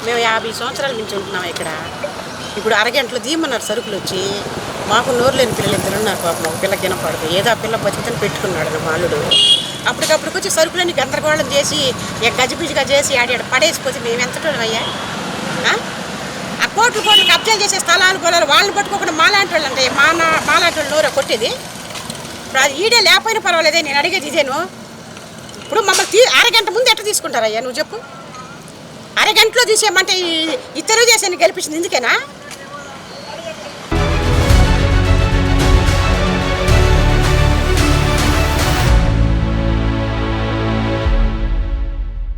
మేము 50 సంవత్సరాల నుంచి ఉంటున్నాం ఇక్కడ. ఇప్పుడు అరగంటలో దీమన్నారు సరుకులు వచ్చి. మాకు నోరు లేని పిల్లలు ఇద్దరు ఉన్నారు పాపం. ఒక పిల్ల కినపడదు, ఏదో ఆ పిల్ల బతుకుతని పెట్టుకున్నాడు మా అల్లుడు. అప్పటికప్పటికి వచ్చి సరుకులన్నీ గందరగోళం చేసి గజిబిజిగా చేసి ఆడాడు పడేసిపోతే మేము ఎంతటోళ్ళం అయ్యా? ఆ కోట్లు కబ్జాలు చేసే స్థలాలు పొలాలు వాళ్ళని పట్టుకోకుండా మాలాంటి వాళ్ళు అంటే మాలాంటి వాళ్ళు నోరే కొట్టేది. ఇప్పుడు అది ఈడే లేకపోయినా పర్వాలేదే, నేను అడిగేది ఇదేను. ఇప్పుడు మమ్మల్ని అరగంట ముందు ఎట్లా తీసుకుంటారయ్యా నువ్వు చెప్పు? అరగంటలో తీసేయమంటే ఈ తెలుగుదేశాన్ని గెలిపించింది ఇందుకేనా?